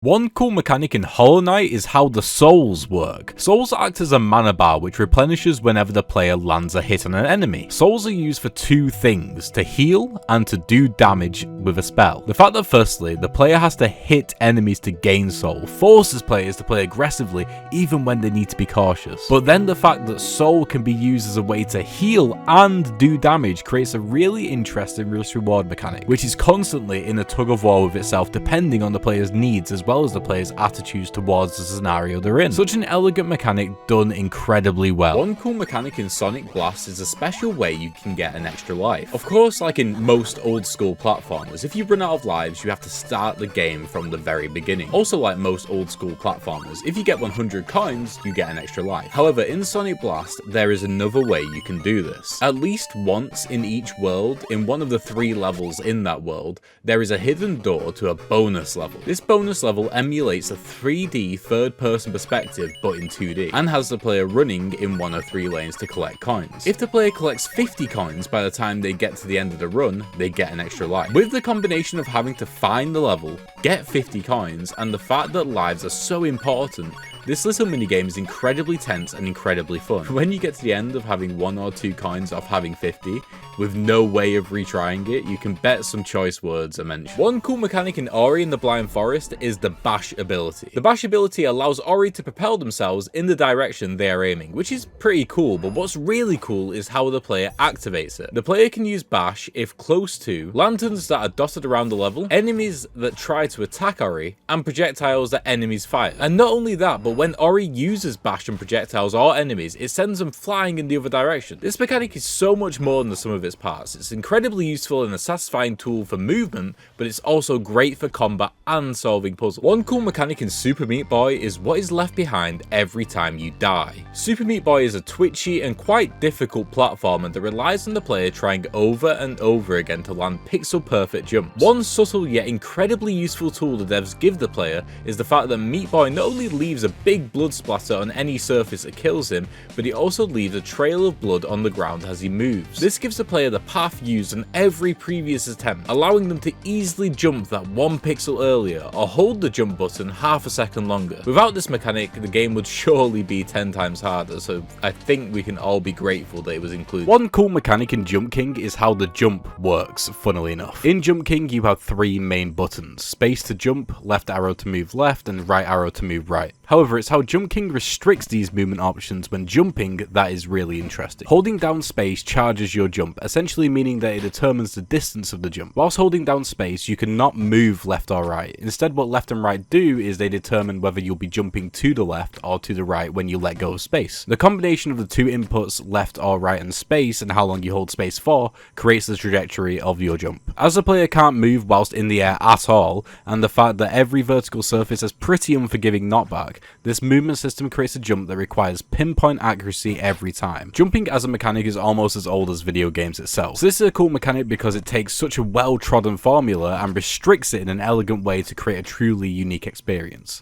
One cool mechanic in Hollow Knight is how the souls work. Souls act as a mana bar which replenishes whenever the player lands a hit on an enemy. Souls are used for two things, to heal and to do damage with a spell. The fact that firstly, the player has to hit enemies to gain soul forces players to play aggressively even when they need to be cautious. But then the fact that soul can be used as a way to heal and do damage creates a really interesting risk reward mechanic, which is constantly in a tug of war with itself depending on the player's needs as well as the player's attitudes towards the scenario they're in. Such an elegant mechanic done incredibly well. One cool mechanic in Sonic Blast is a special way you can get an extra life. Of course, like in most old school platformers, if you run out of lives, you have to start the game from the very beginning. Also, like most old school platformers, if you get 100 coins, you get an extra life. However, in Sonic Blast, there is another way you can do this. At least once in each world, in one of the 3 levels in that world, there is a hidden door to a bonus level. This bonus level emulates a 3D third-person perspective but in 2D, and has the player running in one of 3 lanes to collect coins. If the player collects 50 coins by the time they get to the end of the run, they get an extra life. With the combination of having to find the level, get 50 coins, and the fact that lives are so important, this little minigame is incredibly tense and incredibly fun. When you get to the end of having 1 or 2 coins off having 50, with no way of retrying it, you can bet some choice words are mentioned. One cool mechanic in Ori and the Blind Forest is the bash ability. The bash ability allows Ori to propel themselves in the direction they are aiming, which is pretty cool, but what's really cool is how the player activates it. The player can use bash if close to lanterns that are dotted around the level, enemies that try to attack Ori, and projectiles that enemies fire. And not only that, but when Ori uses bash and projectiles or enemies, it sends them flying in the other direction. This mechanic is so much more than the sum of its parts. It's incredibly useful and a satisfying tool for movement, but it's also great for combat and solving puzzles. One cool mechanic in Super Meat Boy is what is left behind every time you die. Super Meat Boy is a twitchy and quite difficult platformer that relies on the player trying over and over again to land pixel perfect jumps. One subtle yet incredibly useful tool the devs give the player is the fact that Meat Boy not only leaves a big blood splatter on any surface that kills him, but he also leaves a trail of blood on the ground as he moves. This gives the player the path used on every previous attempt, allowing them to easily jump that 1 pixel earlier or hold the jump button half a second longer. Without this mechanic, the game would surely be 10 times harder, so I think we can all be grateful that it was included. One cool mechanic in Jump King is how the jump works, funnily enough. In Jump King, you have 3 main buttons: space to jump, left arrow to move left, and right arrow to move right. However, it's how Jump King restricts these movement options when jumping that is really interesting. Holding down space charges your jump, essentially meaning that it determines the distance of the jump. Whilst holding down space, you cannot move left or right. Instead, what left and right do is they determine whether you'll be jumping to the left or to the right when you let go of space. The combination of the 2 inputs, left or right and space, and how long you hold space for, creates the trajectory of your jump. As the player can't move whilst in the air at all, and the fact that every vertical surface has pretty unforgiving knockback, this movement system creates a jump that requires pinpoint accuracy every time. Jumping as a mechanic is almost as old as video games itself. So this is a cool mechanic because it takes such a well-trodden formula and restricts it in an elegant way to create a truly unique experience.